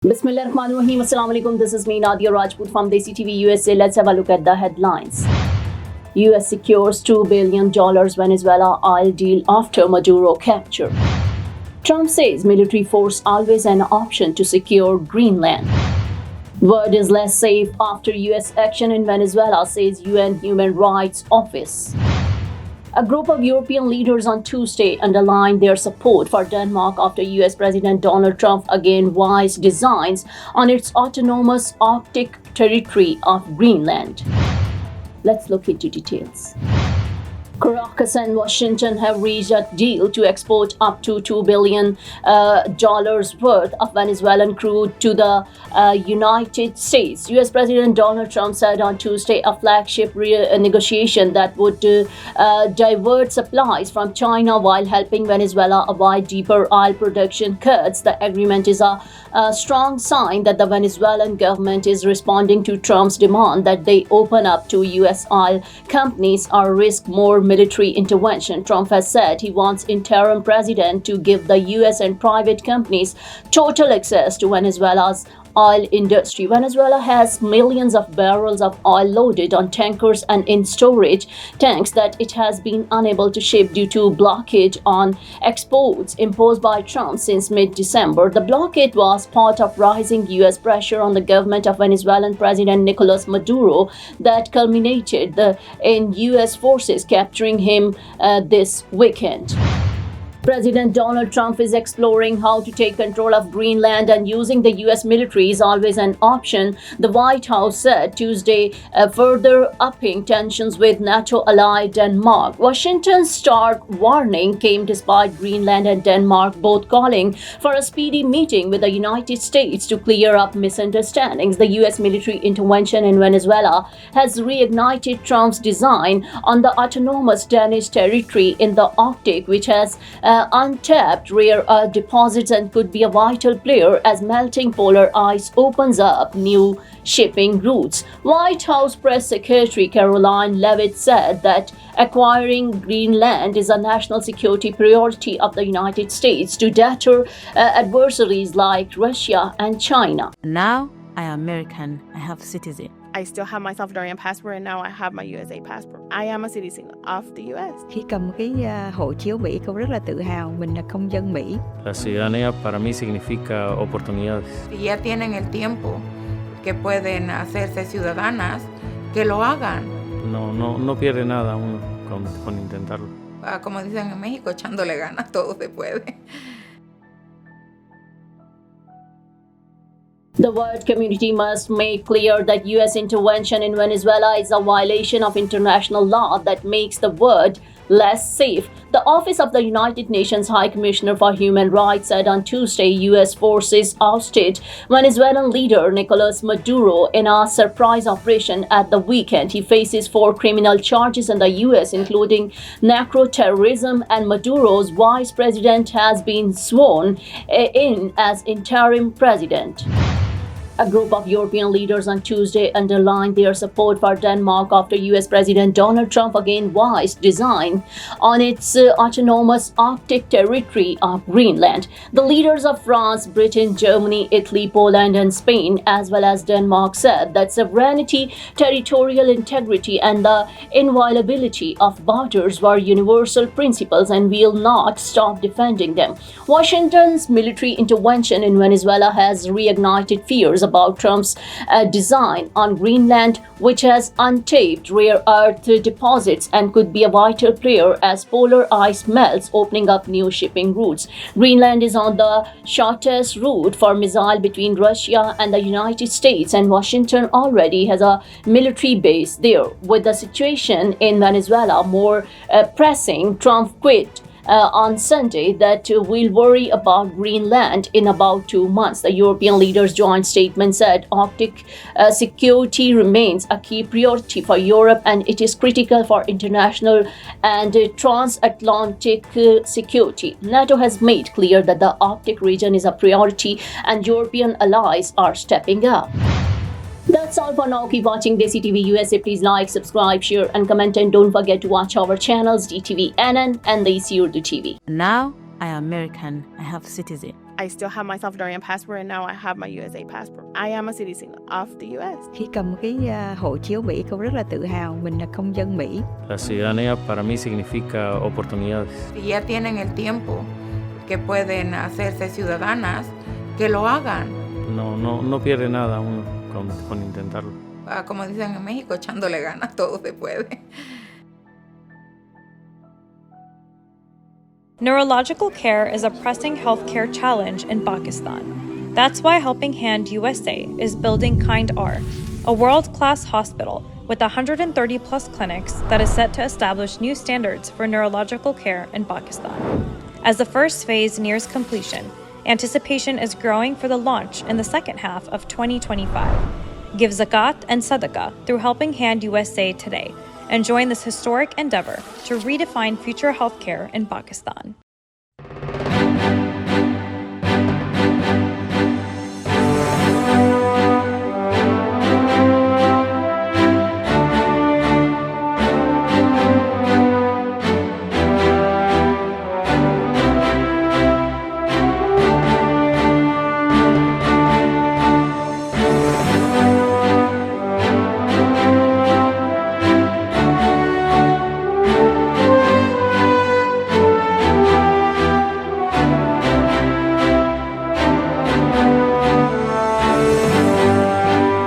Bismillahirrahmanirrahim. Assalamu alaikum. This is me, Nadia Rajput from DESI TV USA. Let's have a look at the headlines. US secures $2 billion Venezuela oil deal after Maduro capture. Trump says military force always an option to secure Greenland. World is less safe after US action in Venezuela, says UN Human Rights Office. A group of European leaders on Tuesday underlined their support for Denmark after US President Donald Trump again voiced designs on its autonomous Arctic territory of Greenland. Let's look into details. Caracas and Washington have reached a deal to export up to $2 billion worth of Venezuelan crude to the United States. US President Donald Trump said on Tuesday a flagship negotiation that would divert supplies from China while helping Venezuela avoid deeper oil production cuts. The agreement is a strong sign that the Venezuelan government is responding to Trump's demand that they open up to US oil companies or risk more military intervention. Trump has said he wants interim president to give the US and private companies total access to Venezuela's oil industry. Venezuela has millions of barrels of oil loaded on tankers and in storage tanks that it has been unable to ship due to blockage on exports imposed by Trump since mid-December. The blockade was part of rising US pressure on the government of Venezuelan President Nicolás Maduro that culminated in US forces capturing him this weekend. President Donald Trump is exploring how to take control of Greenland, and using the U.S. military is always an option, the White House said Tuesday, further upping tensions with NATO ally Denmark. Washington's stark warning came despite Greenland and Denmark both calling for a speedy meeting with the United States to clear up misunderstandings. The U.S. military intervention in Venezuela has reignited Trump's design on the autonomous Danish territory in the Arctic, which has untapped rare earth deposits and could be a vital player as melting polar ice opens up new shipping routes. White House Press Secretary Caroline Leavitt said that acquiring Greenland is a national security priority of the United States to deter adversaries like Russia and China. Now I am American. I have citizen. I still have my Salvadorian passport and now I have my USA passport. I am a citizen of the US. Khi cầm cái hộ chiếu Mỹ, cô rất là tự hào mình là công dân Mỹ. La ciudadanía para mí significa oportunidades. Si ya tienen el tiempo que pueden hacerse ciudadanas, que lo hagan. No pierde nada uno con intentarlo. Como dicen en México, echándole ganas, todo se puede. The world community must make clear that U.S. intervention in Venezuela is a violation of international law that makes the world less safe. The Office of the United Nations High Commissioner for Human Rights said on Tuesday U.S. forces ousted Venezuelan leader Nicolás Maduro in a surprise operation at the weekend. He faces 4 criminal charges in the U.S., including narco-terrorism, and Maduro's vice president has been sworn in as interim president. A group of European leaders on Tuesday underlined their support for Denmark after US President Donald Trump again voiced design on its autonomous Arctic territory of Greenland. The leaders of France, Britain, Germany, Italy, Poland, and Spain, as well as Denmark, said that sovereignty, territorial integrity, and the inviolability of borders were universal principles and will not stop defending them. Washington's military intervention in Venezuela has reignited fears about Trump's design on Greenland, which has untapped rare earth deposits and could be a vital player as polar ice melts, opening up new shipping routes. Greenland is on the shortest route for missile between Russia and the United States, and Washington already has a military base there. With the situation in Venezuela more pressing, Trump quit on Sunday that we'll worry about Greenland in about 2 months. The European leaders' joint statement said Arctic security remains a key priority for Europe and it is critical for international and transatlantic security. NATO has made clear that the Arctic region is a priority and European allies are stepping up. That's all for now. Keep watching DESI TV USA. Please like, subscribe, share, and comment. And don't forget to watch our channels DTV NN and DESI Urdu TV. Now I am American. I have citizen. I still have my Salvadorian passport and now I have my USA passport. I am a citizen of the US. Khi cầm cái hộ chiếu Mỹ, cô rất là tự hào mình là công dân Mỹ. La ciudadanía para mí significa oportunidades. Si ya tienen el tiempo que pueden hacerse ciudadanas, que lo hagan. No pierde nada uno con intentarlo. Como dicen en México, echándole ganas, todo se puede. Neurological care is a pressing healthcare challenge in Pakistan. That's why Helping Hand USA is building Kind R, a world-class hospital with 130 plus clinics that is set to establish new standards for neurological care in Pakistan. As the first phase nears completion, anticipation is growing for the launch in the second half of 2025. Give zakat and sadaqah through Helping Hand USA today and join this historic endeavor to redefine future healthcare in Pakistan.